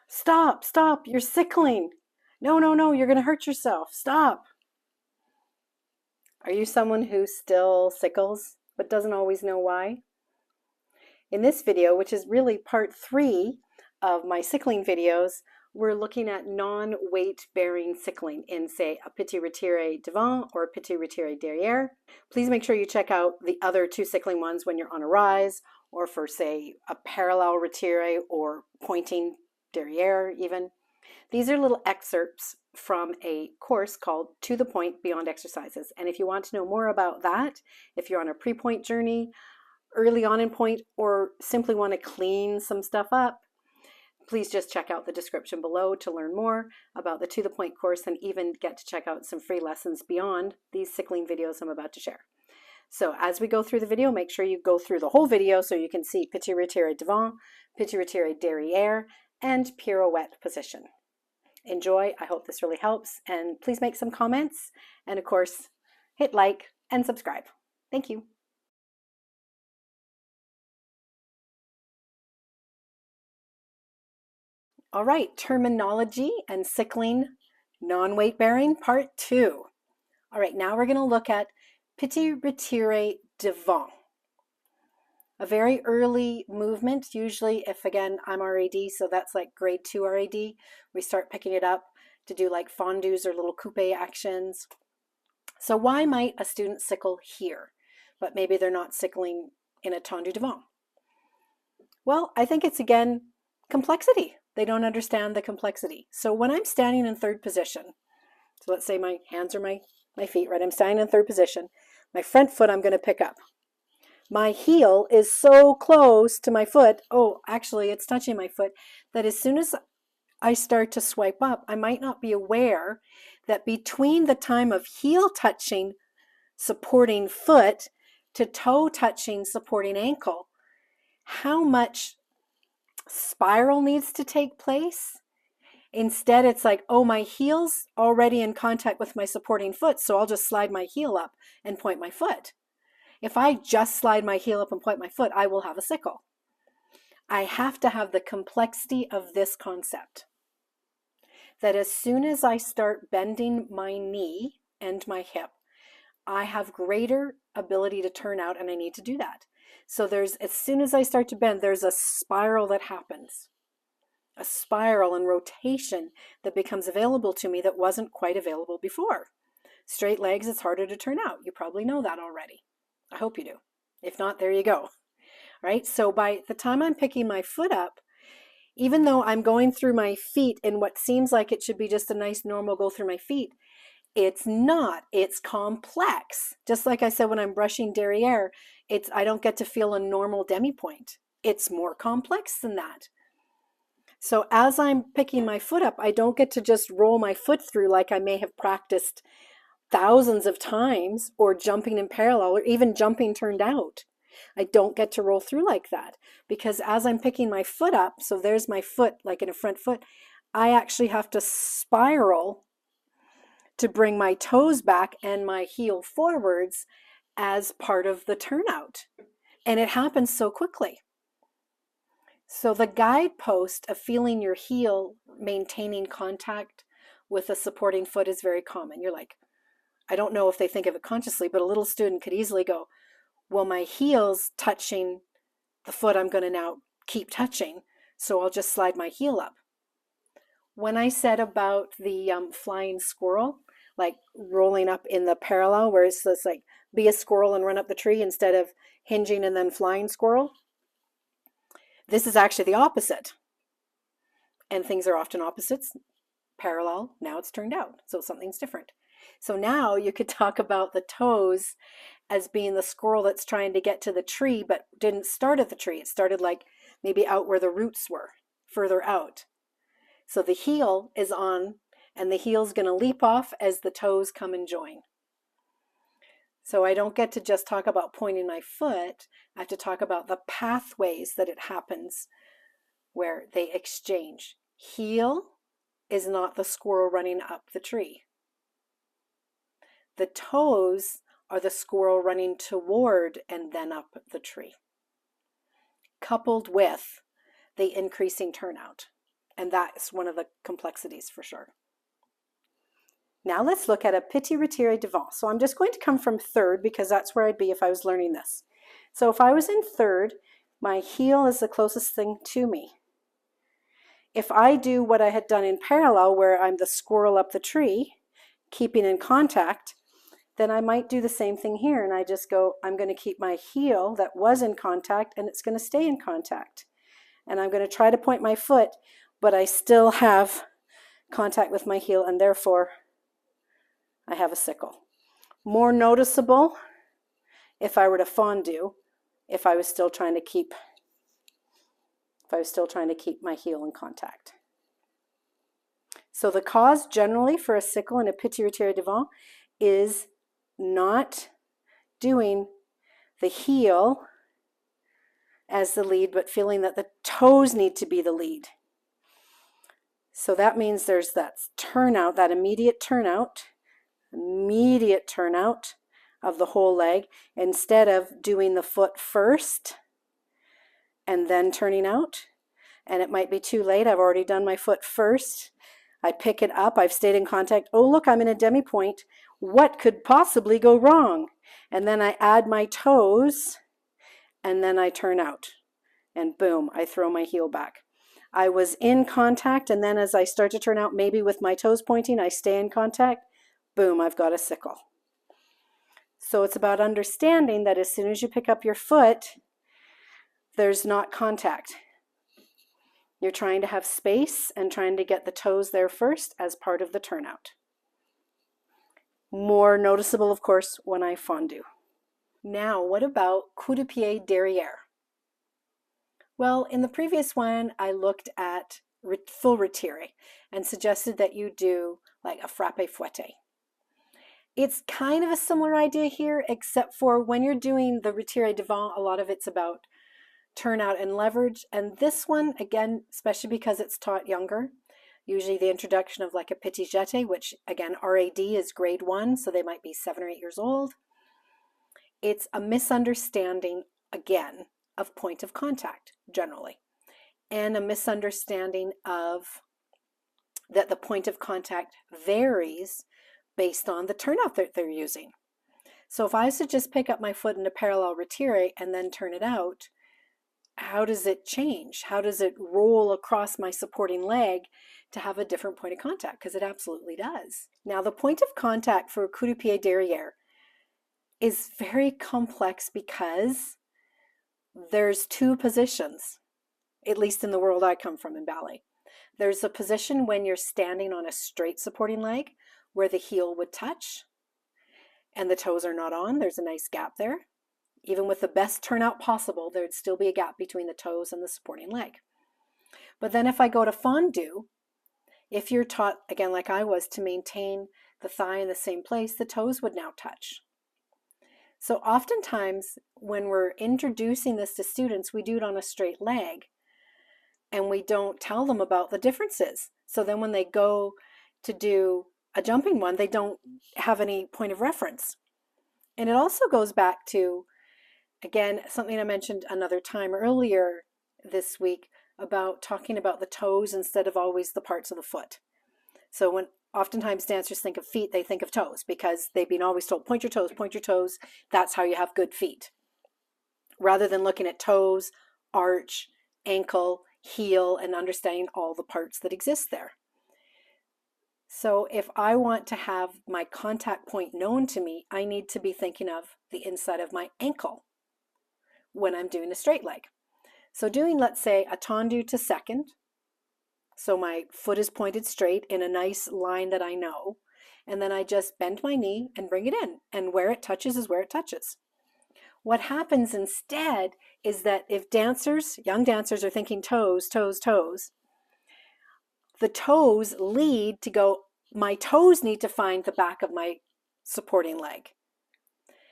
Stop, stop, you're sickling. No, no, no, you're going to hurt yourself. Stop. Are you someone who still sickles but doesn't always know why? In this video, which is really part 3 of my sickling videos, we're looking at non-weight bearing sickling in, say, a petit retire devant or a petit retire derriere. Please make sure you check out the other 2 sickling ones when you're on a rise, or for, say, a parallel retire or pointing derriere even. These are little excerpts from a course called To the Point Beyond Exercises. And if you want to know more about that, if you're on a pre-point journey, early on in point, or simply want to clean some stuff up, please just check out the description below to learn more about the To the Point course and even get to check out some free lessons beyond these sickling videos I'm about to share. So as we go through the video, make sure you go through the whole video so you can see petit retire devant, petit retire derriere, and pirouette position. Enjoy. I hope this really helps, and please make some comments, and of course hit like and subscribe. Thank you. All right, terminology and sickling non-weight bearing part 2. All right, now we're going to look at petit retire devant. A very early movement, usually if, again, I'm RAD, so that's like grade 2 RAD, we start picking it up to do like fondus or little coupe actions. So why might a student sickle here, but maybe they're not sickling in a tendu devant? Well, I think it's, again, complexity. They don't understand the complexity. So when I'm standing in third position, so let's say my hands are my feet, right? I'm standing in third position. My front foot I'm going to pick up. My heel is so close to my foot, oh, actually it's touching my foot, that as soon as I start to swipe up, I might not be aware that between the time of heel touching supporting foot to toe touching supporting ankle, how much spiral needs to take place. Instead, it's like, oh, my heel's already in contact with my supporting foot, so I'll just slide my heel up and point my foot. If I just slide my heel up and point my foot, I will have a sickle. I have to have the complexity of this concept. That as soon as I start bending my knee and my hip, I have greater ability to turn out, and I need to do that. So as soon as I start to bend, there's a spiral that happens. A spiral and rotation that becomes available to me that wasn't quite available before. Straight legs, it's harder to turn out. You probably know that already. I hope you do. If not, there you go. Right? So by the time I'm picking my foot up, even though I'm going through my feet in what seems like it should be just a nice normal go through my feet, it's not. It's complex. Just like I said when I'm brushing derriere, I don't get to feel a normal demi-point. It's more complex than that. So as I'm picking my foot up, I don't get to just roll my foot through like I may have practiced thousands of times, or jumping in parallel, or even jumping turned out. I don't get to roll through like that, because as I'm picking my foot up, so there's my foot like in a front foot, I actually have to spiral to bring my toes back and my heel forwards as part of the turnout. And it happens so quickly. So the guidepost of feeling your heel maintaining contact with a supporting foot is very common. You're like, I don't know if they think of it consciously, but a little student could easily go, well, my heel's touching the foot I'm going to now keep touching, so I'll just slide my heel up. When I said about the flying squirrel, like rolling up in the parallel, where it's like be a squirrel and run up the tree instead of hinging and then flying squirrel, this is actually the opposite. And things are often opposites, parallel, now it's turned out, so something's different. So now you could talk about the toes as being the squirrel that's trying to get to the tree but didn't start at the tree. It started like maybe out where the roots were, further out. So the heel is on, and the heel's going to leap off as the toes come and join. So I don't get to just talk about pointing my foot. I have to talk about the pathways that it happens where they exchange. Heel is not the squirrel running up the tree. The toes are the squirrel running toward and then up the tree, coupled with the increasing turnout. And that's one of the complexities for sure. Now let's look at a petit retire devant. So I'm just going to come from third because that's where I'd be if I was learning this. So if I was in third, my heel is the closest thing to me. If I do what I had done in parallel, where I'm the squirrel up the tree, keeping in contact, then I might do the same thing here. And I just go, I'm going to keep my heel that was in contact, and it's going to stay in contact. And I'm going to try to point my foot, but I still have contact with my heel, and therefore I have a sickle. More noticeable if I were to fondu, if I was still trying to keep my heel in contact. So the cause generally for a sickle in a petit retire devant is not doing the heel as the lead, but feeling that the toes need to be the lead. So that means there's that turnout, that immediate turnout of the whole leg, instead of doing the foot first and then turning out. And it might be too late. I've already done my foot first. I pick it up. I've stayed in contact. Oh, look, I'm in a demi-point. What could possibly go wrong? And then I add my toes, and then I turn out. And boom, I throw my heel back. I was in contact, and then as I start to turn out, maybe with my toes pointing, I stay in contact. Boom, I've got a sickle. So it's about understanding that as soon as you pick up your foot, there's not contact. You're trying to have space and trying to get the toes there first as part of the turnout. More noticeable, of course, when I fondu. Now, what about coup de pied derriere? Well, in the previous one, I looked at full retire and suggested that you do like a frappe fouette. It's kind of a similar idea here, except for when you're doing the retire devant, a lot of it's about turnout and leverage. And this one, again, especially because it's taught younger, usually the introduction of like a petit jeté, which again, RAD is grade 1, so they might be 7 or 8 years old. It's a misunderstanding, again, of point of contact, generally, and a misunderstanding of that the point of contact varies based on the turnout that they're using. So if I was to just pick up my foot in a parallel retire and then turn it out, how does it change? How does it roll across my supporting leg to have a different point of contact? Because it absolutely does. Now, the point of contact for coup de pied derriere is very complex because there's two positions, at least in the world I come from in ballet. There's a position when you're standing on a straight supporting leg where the heel would touch and the toes are not on. There's a nice gap there. Even with the best turnout possible, there'd still be a gap between the toes and the supporting leg. But then if I go to fondu, if you're taught, again, like I was, to maintain the thigh in the same place, the toes would now touch. So oftentimes when we're introducing this to students, we do it on a straight leg and we don't tell them about the differences. So then when they go to do a jumping one, they don't have any point of reference. And it also goes back to, again, something I mentioned another time earlier this week about talking about the toes instead of always the parts of the foot. So when oftentimes dancers think of feet, they think of toes because they've been always told, point your toes, that's how you have good feet. Rather than looking at toes, arch, ankle, heel, and understanding all the parts that exist there. So if I want to have my contact point known to me, I need to be thinking of the inside of my ankle when I'm doing a straight leg. So doing, let's say, a tendu to second, so my foot is pointed straight in a nice line that I know, and then I just bend my knee and bring it in, and where it touches is where it touches. What happens instead is that if dancers, young dancers, are thinking toes, toes, toes, the toes lead to go, my toes need to find the back of my supporting leg.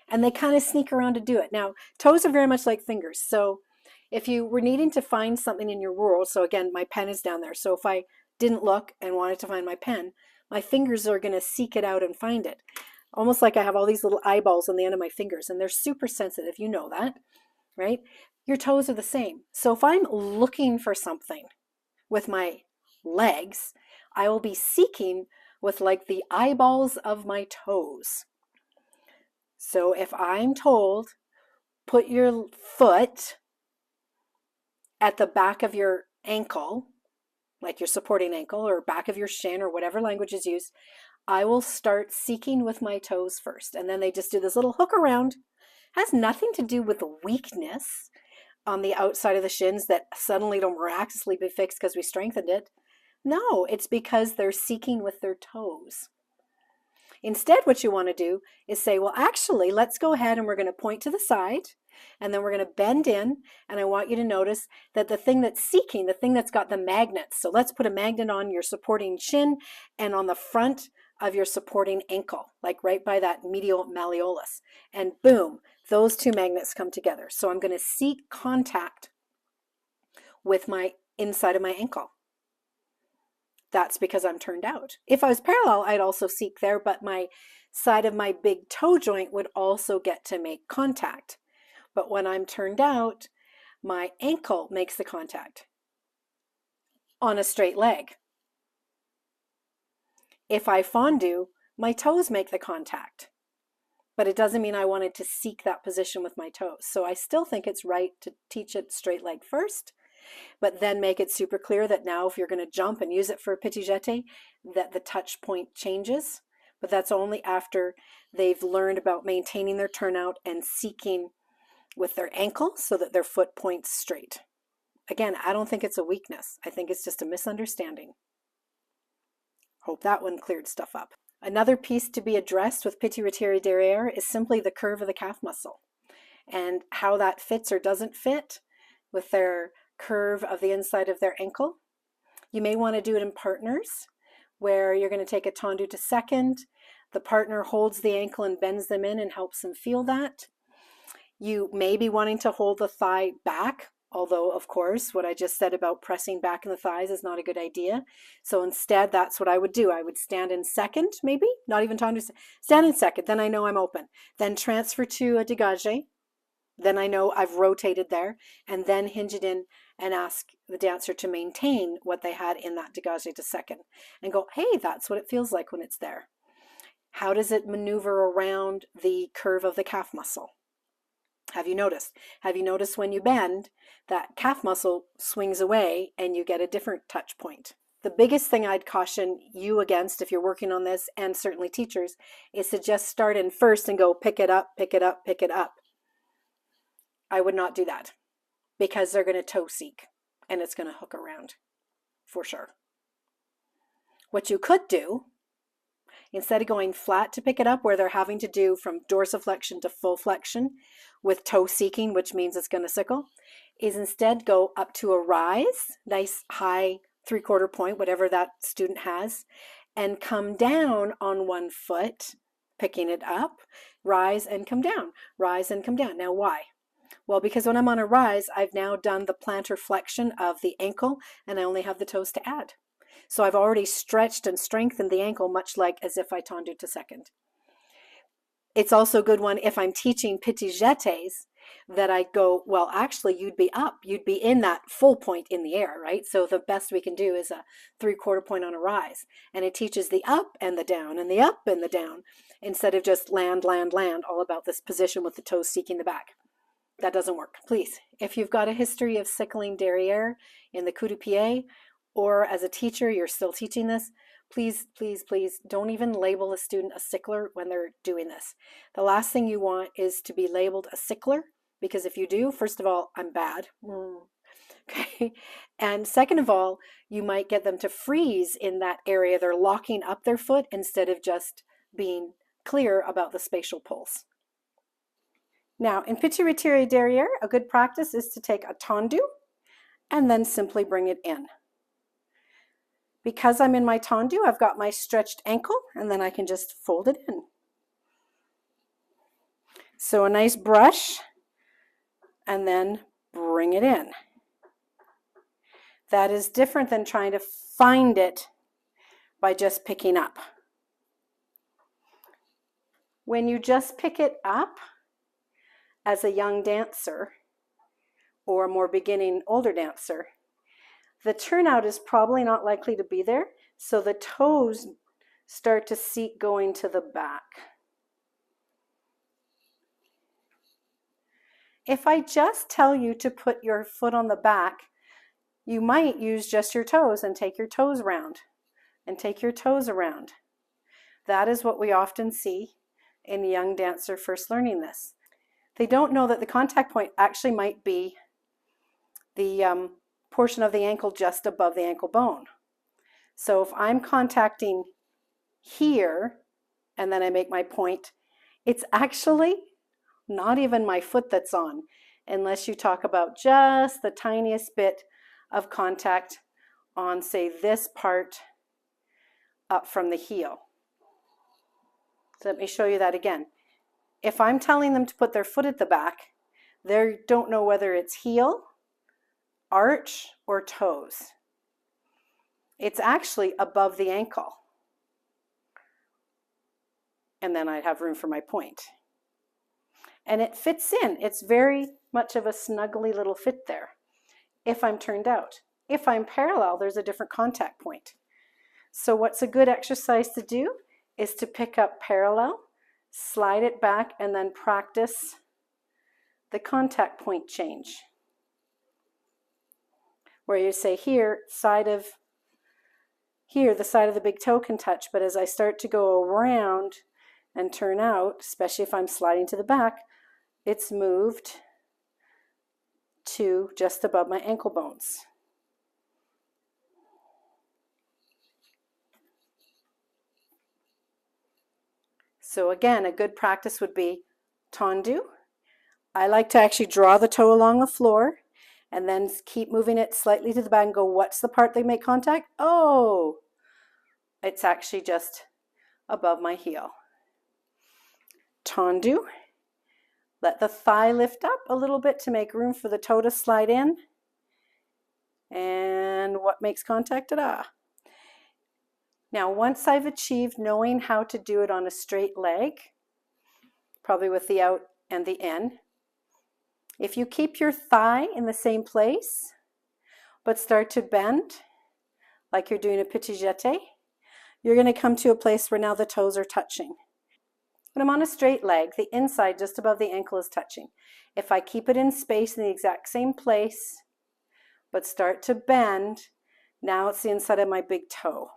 And they kind of sneak around to do it. Now, toes are very much like fingers. So if you were needing to find something in your world, so again, my pen is down there. So if I didn't look and wanted to find my pen, my fingers are going to seek it out and find it. Almost like I have all these little eyeballs on the end of my fingers, and they're super sensitive. You know that, right? Your toes are the same. So if I'm looking for something with my legs, I will be seeking with like the eyeballs of my toes. So if I'm told, put your foot at the back of your ankle, like your supporting ankle or back of your shin or whatever language is used, I will start seeking with my toes first. And then they just do this little hook around. Has nothing to do with weakness on the outside of the shins that suddenly don't miraculously be fixed because we strengthened it. No, it's because they're seeking with their toes. Instead, what you want to do is say, well, actually, let's go ahead and we're going to point to the side, and then we're going to bend in, and I want you to notice that the thing that's seeking, the thing that's got the magnets, so let's put a magnet on your supporting shin and on the front of your supporting ankle, like right by that medial malleolus, and boom, those two magnets come together. So I'm going to seek contact with my inside of my ankle. That's because I'm turned out. If I was parallel, I'd also seek there, but my side of my big toe joint would also get to make contact. But when I'm turned out, my ankle makes the contact on a straight leg. If I fondue, my toes make the contact. But it doesn't mean I wanted to seek that position with my toes. So I still think it's right to teach it straight leg first, but then make it super clear that now if you're going to jump and use it for a petit jeté, that the touch point changes. But that's only after they've learned about maintaining their turnout and seeking with their ankle so that their foot points straight. Again, I don't think it's a weakness. I think it's just a misunderstanding. Hope that one cleared stuff up. Another piece to be addressed with petit retire derriere is simply the curve of the calf muscle and how that fits or doesn't fit with their curve of the inside of their ankle. You may want to do it in partners where you're going to take a tendu to second. The partner holds the ankle and bends them in and helps them feel that. You may be wanting to hold the thigh back, although of course what I just said about pressing back in the thighs is not a good idea. So instead that's what I would do. I would stand in second, maybe, not even tendu, stand in second, then I know I'm open. Then transfer to a dégagé. Then I know I've rotated there, and then hinge it in and ask the dancer to maintain what they had in that dégagé to second and go, hey, that's what it feels like when it's there. How does it maneuver around the curve of the calf muscle? Have you noticed? Have you noticed when you bend, that calf muscle swings away and you get a different touch point? The biggest thing I'd caution you against if you're working on this, and certainly teachers, is to just start in first and go pick it up, pick it up, pick it up. I would not do that because they're going to toe seek and it's going to hook around for sure. What you could do, instead of going flat to pick it up where they're having to do from dorsiflexion to full flexion with toe seeking, which means it's going to sickle, is instead go up to a rise, nice high 3/4 point, whatever that student has, and come down on one foot, picking it up, rise and come down, rise and come down. Now why? Well, because when I'm on a rise, I've now done the plantar flexion of the ankle and I only have the toes to add. So I've already stretched and strengthened the ankle much like as if I tendu to second. It's also a good one if I'm teaching petits jetés that I go, well, actually you'd be up, you'd be in that full point in the air, right? So the best we can do is a 3/4 point on a rise. And it teaches the up and the down and the up and the down instead of just land, land, land, all about this position with the toes seeking the back. That doesn't work. Please, if you've got a history of sickling derriere in the coup de pied, or as a teacher, you're still teaching this, please, please, please don't even label a student a sickler when they're doing this. The last thing you want is to be labeled a sickler, because if you do, first of all, I'm bad. Okay. And second of all, you might get them to freeze in that area. They're locking up their foot instead of just being clear about the spatial pulse. Now, in petit retire derriere, a good practice is to take a tendu and then simply bring it in. Because I'm in my tendu, I've got my stretched ankle, and then I can just fold it in. So a nice brush, and then bring it in. That is different than trying to find it by just picking up. When you just pick it up, as a young dancer or a more beginning older dancer, The turnout is probably not likely to be there, so the toes start to seek going to the back. If I just tell you to put your foot on the back, you might use just your toes and take your toes around and take your toes around. That is what we often see in a young dancer first learning this. They don't know that the contact point actually might be the portion of the ankle just above the ankle bone. So if I'm contacting here and then I make my point, it's actually not even my foot that's on, unless you talk about just the tiniest bit of contact on, say, this part up from the heel. So let me show you that again. If I'm telling them to put their foot at the back, they don't know whether it's heel, arch, or toes. It's actually above the ankle. And then I'd have room for my point. And it fits in. It's very much of a snuggly little fit there if I'm turned out. If I'm parallel, there's a different contact point. So what's a good exercise to do is to pick up parallel, slide it back, and then practice the contact point change. Where you say here, the side of the big toe can touch, but as I start to go around and turn out, especially if I'm sliding to the back, it's moved to just above my ankle bones. So again, a good practice would be tendu. I like to actually draw the toe along the floor and then keep moving it slightly to the back and go, what's the part they make contact? Oh, it's actually just above my heel. Tendu. Let the thigh lift up a little bit to make room for the toe to slide in. And what makes contact? Ta-da! Now, once I've achieved knowing how to do it on a straight leg, probably with the out and the in, if you keep your thigh in the same place, but start to bend, like you're doing a petit jeté, you're going to come to a place where now the toes are touching. When I'm on a straight leg, the inside just above the ankle is touching. If I keep it in space in the exact same place, but start to bend, now it's the inside of my big toe.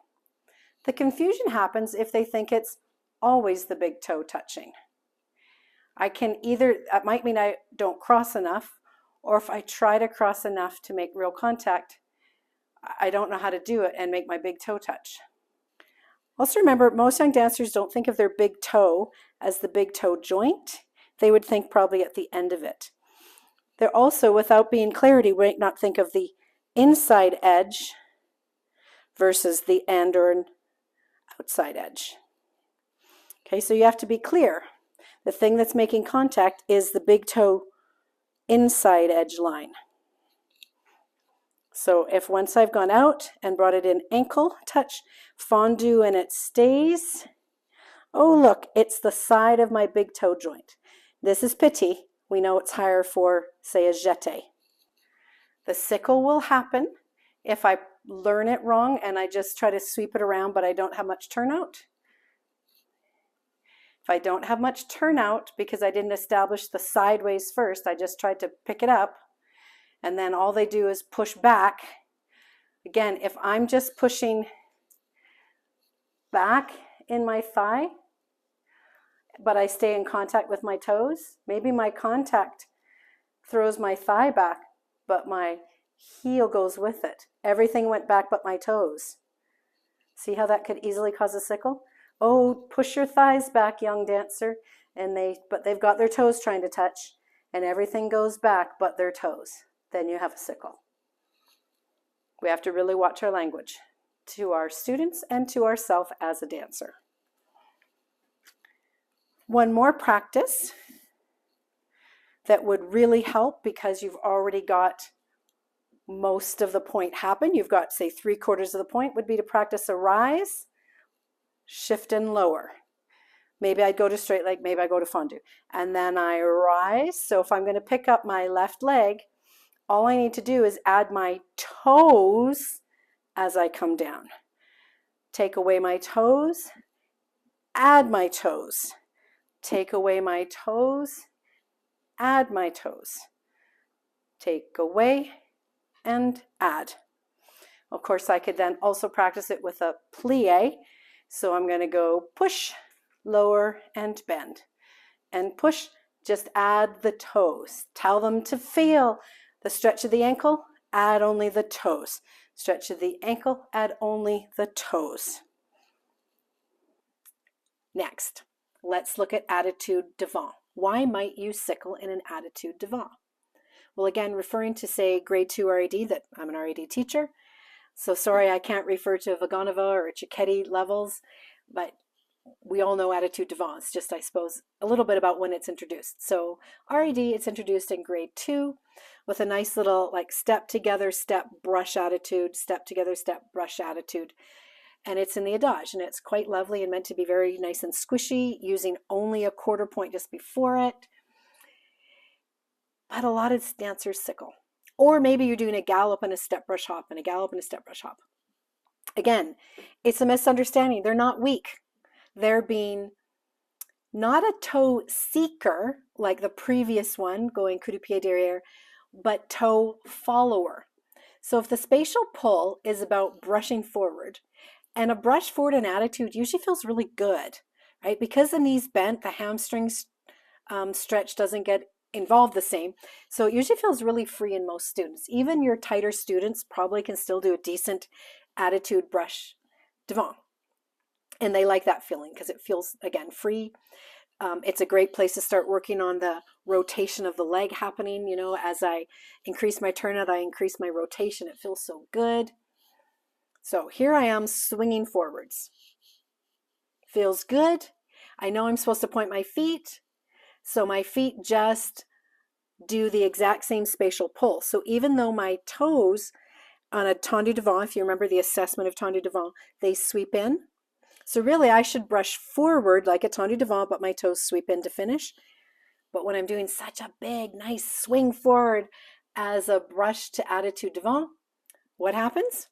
The confusion happens if they think it's always the big toe touching. I can either, that might mean I don't cross enough, or if I try to cross enough to make real contact, I don't know how to do it and make my big toe touch. Also remember, most young dancers don't think of their big toe as the big toe joint. They would think probably at the end of it. They're also, without being clarity, might not think of the inside edge versus the end or an outside edge. Okay, so you have to be clear. The thing that's making contact is the big toe inside edge line. So if once I've gone out and brought it in ankle touch, fondue, and it stays, oh look, it's the side of my big toe joint. This is petit. We know it's higher for, say, a jeté. The sickle will happen if I learn it wrong and I just try to sweep it around, but I don't have much turnout. If I don't have much turnout because I didn't establish the sideways first, I just tried to pick it up, and then all they do is push back. Again, if I'm just pushing back in my thigh, but I stay in contact with my toes, maybe my contact throws my thigh back, but my heel goes with it. Everything went back but my toes. See how that could easily cause a sickle? Oh, push your thighs back, young dancer, but they've got their toes trying to touch, and everything goes back but their toes. Then you have a sickle. We have to really watch our language to our students and to ourselves as a dancer. One more practice that would really help, because you've already got most of the point happen. You've got, say, 3/4 of the point, would be to practice a rise, shift, and lower. Maybe I'd go to straight leg, maybe I go to fondue. And then I rise. So if I'm going to pick up my left leg, all I need to do is add my toes as I come down. Take away my toes, add my toes. Take away my toes, add my toes. Take away and add. Of course, I could then also practice it with a plie. So I'm going to go push, lower, and bend. And push, just add the toes. Tell them to feel the stretch of the ankle, add only the toes. Stretch of the ankle, add only the toes. Next, let's look at attitude devant. Why might you sickle in an attitude devant? Well, again, referring to, say, grade 2 RAD, that I'm an RAD teacher. So sorry, I can't refer to Vagonova or Cicchetti levels, but we all know attitude devant. It's just, I suppose, a little bit about when it's introduced. So RAD, it's introduced in grade 2 with a nice little like step together, step, brush attitude, step together, step, brush attitude. And it's in the adage, and it's quite lovely and meant to be very nice and squishy, using only a quarter point just before it. But a lot of dancers sickle. Or maybe you're doing a gallop and a step brush hop and a gallop and a step brush hop. Again, it's a misunderstanding. They're not weak. They're being not a toe seeker like the previous one, going coup de pied derriere, but toe follower. So if the spatial pull is about brushing forward, and a brush forward in attitude usually feels really good, right? Because the knee's bent, the hamstrings stretch doesn't get involved the same. So it usually feels really free in most students. Even your tighter students probably can still do a decent attitude brush devant. And they like that feeling because it feels, again, free. It's a great place to start working on the rotation of the leg happening. You know, as I increase my turnout, I increase my rotation. It feels so good. So here I am swinging forwards. Feels good. I know I'm supposed to point my feet. So my feet just do the exact same spatial pull. So even though my toes on a tendu devant, if you remember the assessment of tendu devant, they sweep in. So really I should brush forward like a tendu devant, but my toes sweep in to finish. But when I'm doing such a big, nice swing forward as a brush to attitude devant, what happens?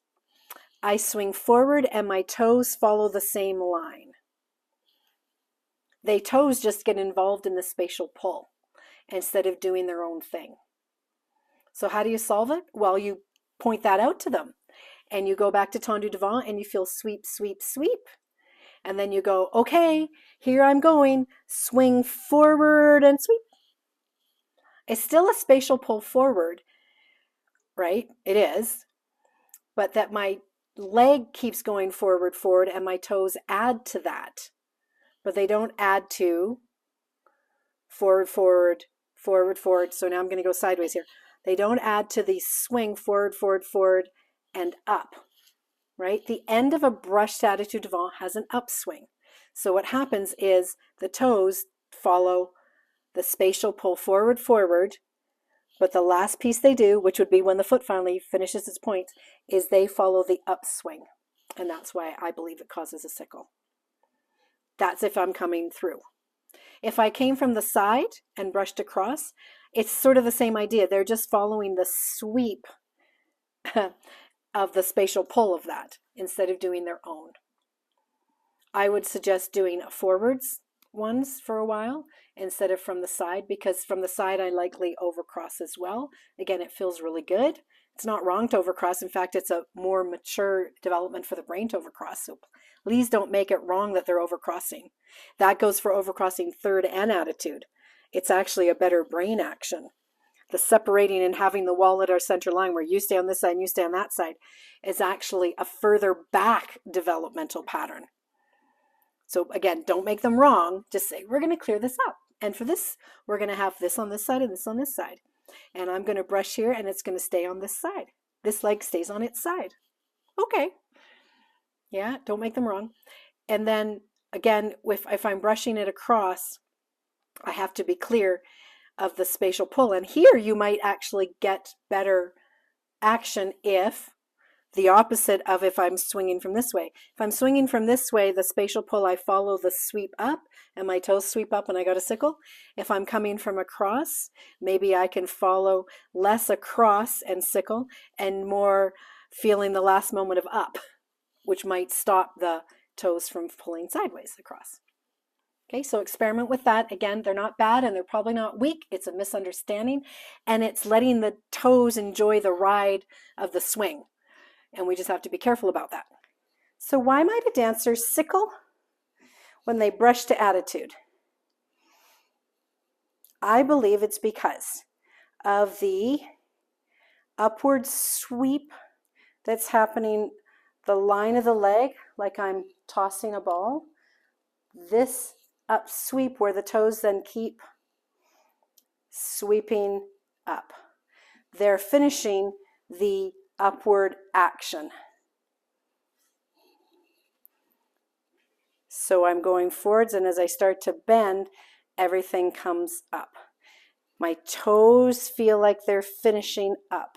I swing forward and my toes follow the same line. They toes just get involved in the spatial pull instead of doing their own thing. So how do you solve it? Well, you point that out to them and you go back to tendu devant and you feel sweep, sweep, sweep. And then you go, okay, here I'm going, swing forward and sweep. It's still a spatial pull forward, right? It is, but that my leg keeps going forward, forward, and my toes add to that. But they don't add to forward, forward, forward, forward. So now I'm going to go sideways here. They don't add to the swing forward, forward, forward, and up, right? The end of a brushed attitude devant has an upswing. So what happens is the toes follow the spatial pull forward, forward, but the last piece they do, which would be when the foot finally finishes its point, is they follow the upswing. And that's why I believe it causes a sickle. That's if I'm coming through. If I came from the side and brushed across, it's sort of the same idea. They're just following the sweep of the spatial pull of that instead of doing their own. I would suggest doing forwards ones for a while instead of from the side, because from the side I likely overcross as well. Again, it feels really good. It's not wrong to overcross. In fact, it's a more mature development for the brain to overcross. So please don't make it wrong that they're overcrossing. That goes for overcrossing third and attitude. It's actually a better brain action. The separating and having the wall at our center line where you stay on this side and you stay on that side is actually a further back developmental pattern. So again, don't make them wrong. Just say, we're going to clear this up. And for this, we're going to have this on this side and this on this side. And I'm going to brush here and it's going to stay on this side. This leg stays on its side. Okay. Yeah, don't make them wrong. And then again, if I'm brushing it across, I have to be clear of the spatial pull. And here you might actually get better action if the opposite of if I'm swinging from this way. If I'm swinging from this way, the spatial pull, I follow the sweep up and my toes sweep up and I got a sickle. If I'm coming from across, maybe I can follow less across and sickle and more feeling the last moment of up, which might stop the toes from pulling sideways across. Okay, so experiment with that. Again, they're not bad and they're probably not weak. It's a misunderstanding and it's letting the toes enjoy the ride of the swing. And we just have to be careful about that. So why might a dancer sickle when they brush to attitude? I believe it's because of the upward sweep that's happening, the line of the leg, like I'm tossing a ball, this up sweep where the toes then keep sweeping up. They're finishing the upward action. So I'm going forwards, and as I start to bend, everything comes up. My toes feel like they're finishing up.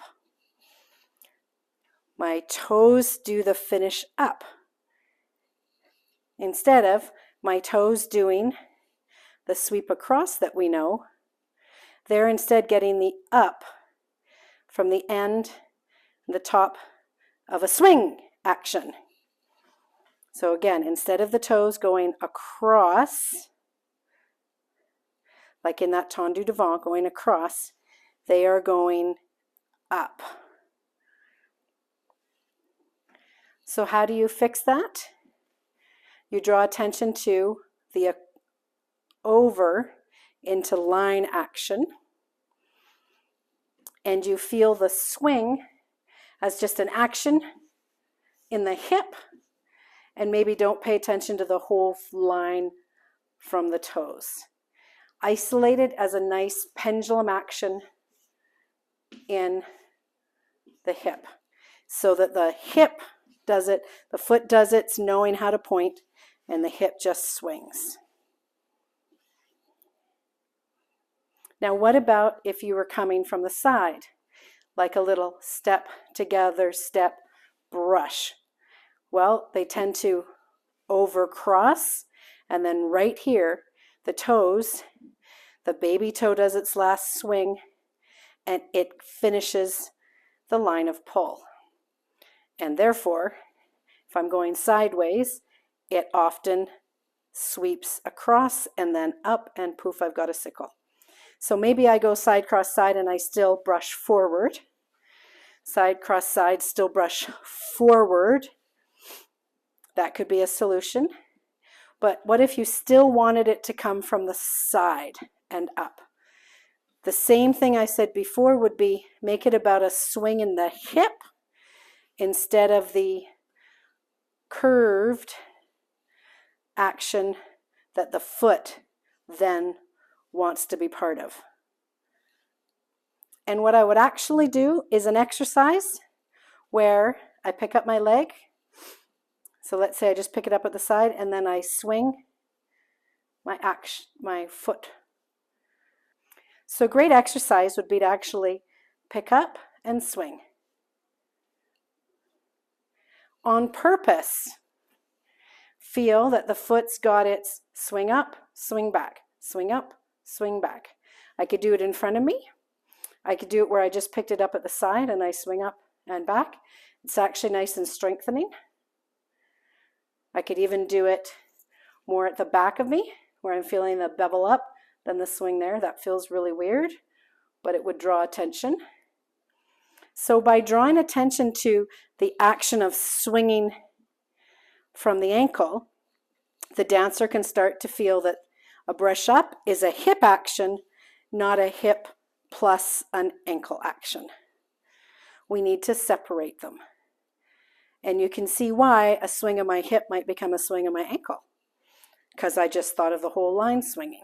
My toes do the finish up instead of my toes doing the sweep across that we know. They're instead getting the up from the end, the top of a swing action. So again, instead of the toes going across, like in that tendu devant, going across, they are going up. So how do you fix that? You draw attention to the over into line action, and you feel the swing as just an action in the hip, and maybe don't pay attention to the whole line from the toes. Isolate it as a nice pendulum action in the hip, so that the hip does it, the foot does it, it's knowing how to point, and the hip just swings. Now what about if you were coming from the side, like a little step together, step, brush? Well, they tend to overcross, and then right here, the toes, the baby toe does its last swing, and it finishes the line of pull. And therefore, if I'm going sideways, it often sweeps across and then up, and poof, I've got a sickle. So maybe I go side cross side and I still brush forward. Side cross side, still brush forward. That could be a solution. But what if you still wanted it to come from the side and up? The same thing I said before would be make it about a swing in the hip instead of the curved action that the foot then wants to be part of. And what I would actually do is an exercise where I pick up my leg. So let's say I just pick it up at the side and then I swing my foot. So a great exercise would be to actually pick up and swing. On purpose, feel that the foot's got its swing up, swing back, swing up, swing back. I could do it in front of me. I could do it where I just picked it up at the side and I swing up and back. It's actually nice and strengthening. I could even do it more at the back of me where I'm feeling the bevel up than the swing there. That feels really weird, but it would draw attention. So by drawing attention to the action of swinging from the ankle, the dancer can start to feel that a brush up is a hip action, not a hip plus an ankle action. We need to separate them. And you can see why a swing of my hip might become a swing of my ankle, because I just thought of the whole line swinging.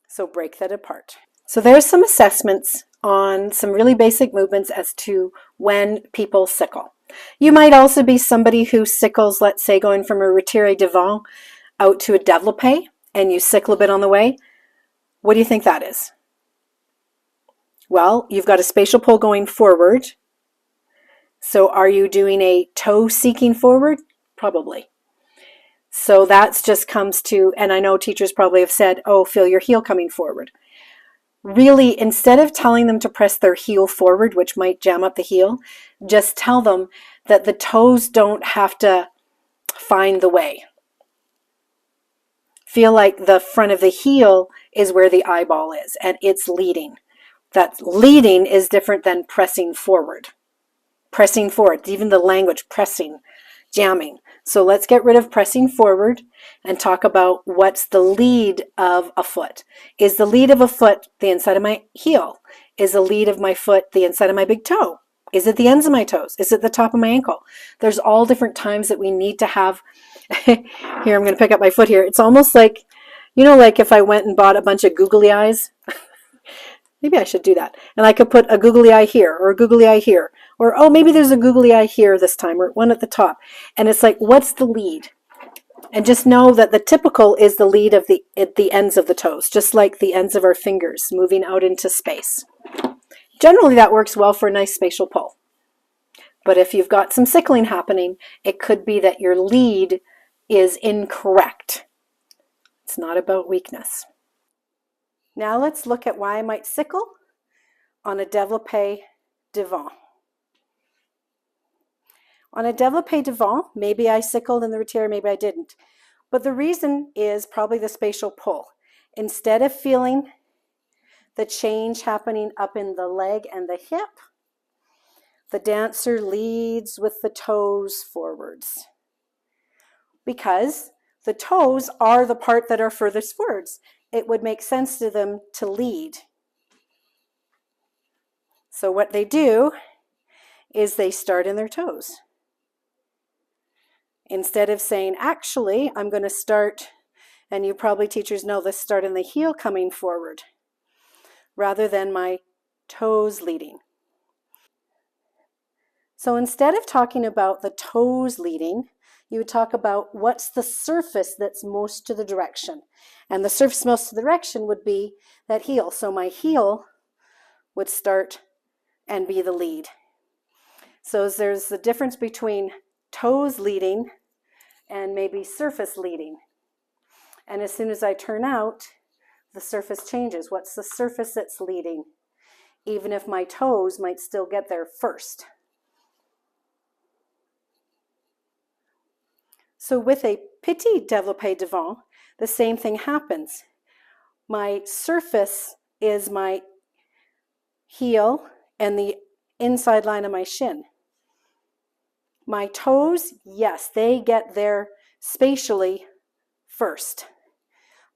So break that apart. So there's some assessments on some really basic movements as to when people sickle. You might also be somebody who sickles, let's say, going from a retire devant out to a développé, and you sickle a bit on the way. What do you think that is? Well, you've got a spatial pull going forward, So are you doing a toe seeking forward? Probably. So that's just comes to, and I know teachers probably have said, oh, feel your heel coming forward. Really, instead of telling them to press their heel forward, which might jam up the heel, just tell them that the toes don't have to find the way. Feel like the front of the heel is where the eyeball is, and it's leading. That leading is different than pressing forward. Pressing forward, even the language, pressing, jamming. So let's get rid of pressing forward and talk about what's the lead of a foot. Is the lead of a foot the inside of my heel? Is the lead of my foot the inside of my big toe? Is it the ends of my toes? Is it the top of my ankle? There's all different times that we need to have. Here, I'm going to pick up my foot here. It's almost like, you know, like if I went and bought a bunch of googly eyes. Maybe I should do that. And I could put a googly eye here or a googly eye here. Or, oh, maybe there's a googly eye here this time, or one at the top. And it's like, what's the lead? And just know that the typical is the lead of at the ends of the toes, just like the ends of our fingers moving out into space. Generally, that works well for a nice spatial pull. But if you've got some sickling happening, it could be that your lead is incorrect. It's not about weakness. Now let's look at why I might sickle on a développé devant. On a développé devant, maybe I sickled in the retire, maybe I didn't. But the reason is probably the spatial pull. Instead of feeling the change happening up in the leg and the hip, the dancer leads with the toes forwards. Because the toes are the part that are furthest forwards. It would make sense to them to lead. So what they do is they start in their toes. Instead of saying, actually, I'm going to start, and you probably teachers know this, start in the heel coming forward, rather than my toes leading. So instead of talking about the toes leading, you would talk about what's the surface that's most to the direction. And the surface most to the direction would be that heel. So my heel would start and be the lead. So there's the difference between toes leading and maybe surface leading. And as soon as I turn out, the surface changes. What's the surface that's leading? Even if my toes might still get there first. So with a petit développé devant, the same thing happens. My surface is my heel and the inside line of my shin. My toes, yes, they get there spatially first,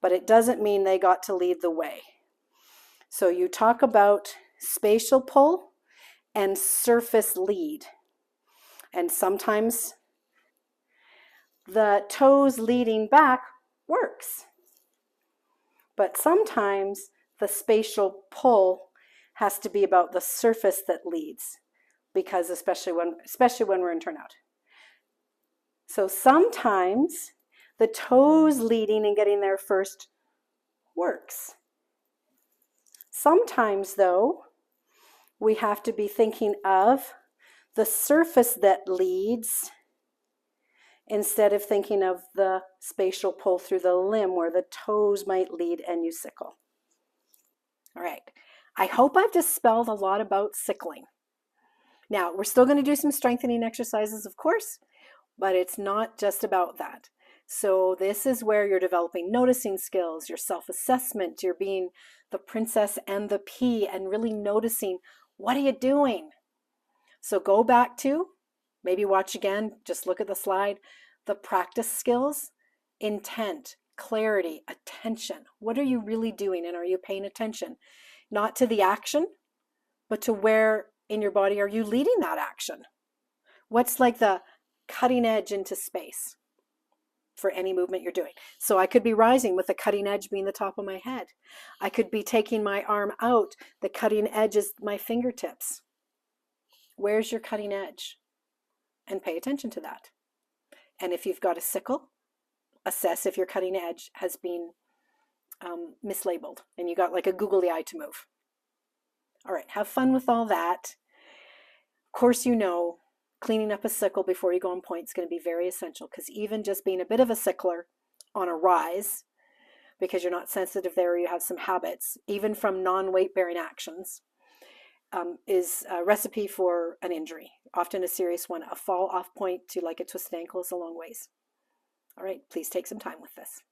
but it doesn't mean they got to lead the way. So you talk about spatial pull and surface lead. And sometimes the toes leading back works. But sometimes the spatial pull has to be about the surface that leads, because especially when we're in turnout. So sometimes the toes leading and getting there first works. Sometimes, though, we have to be thinking of the surface that leads instead of thinking of the spatial pull through the limb where the toes might lead and you sickle. All right, I hope I've dispelled a lot about sickling. Now, we're still going to do some strengthening exercises, of course, but it's not just about that. So this is where you're developing noticing skills, your self-assessment, you're being the princess and the pea and really noticing, what are you doing? So go back to, maybe watch again, just look at the slide, the practice skills, intent, clarity, attention. What are you really doing and are you paying attention? Not to the action, but to where in your body are you leading that action? What's like the cutting edge into space for any movement you're doing? So I could be rising with the cutting edge being the top of my head. I could be taking my arm out, the cutting edge is my fingertips. Where's your cutting edge? And pay attention to that. And if you've got a sickle, assess if your cutting edge has been mislabeled and you got like a googly eye to move. All right, have fun with all that. Of course, you know cleaning up a sickle before you go on point is going to be very essential, because even just being a bit of a sickler on a rise, because you're not sensitive there or you have some habits, even from non-weight bearing actions, is a recipe for an injury, often a serious one. A fall off point to like a twisted ankle is a long ways. All right, please take some time with this.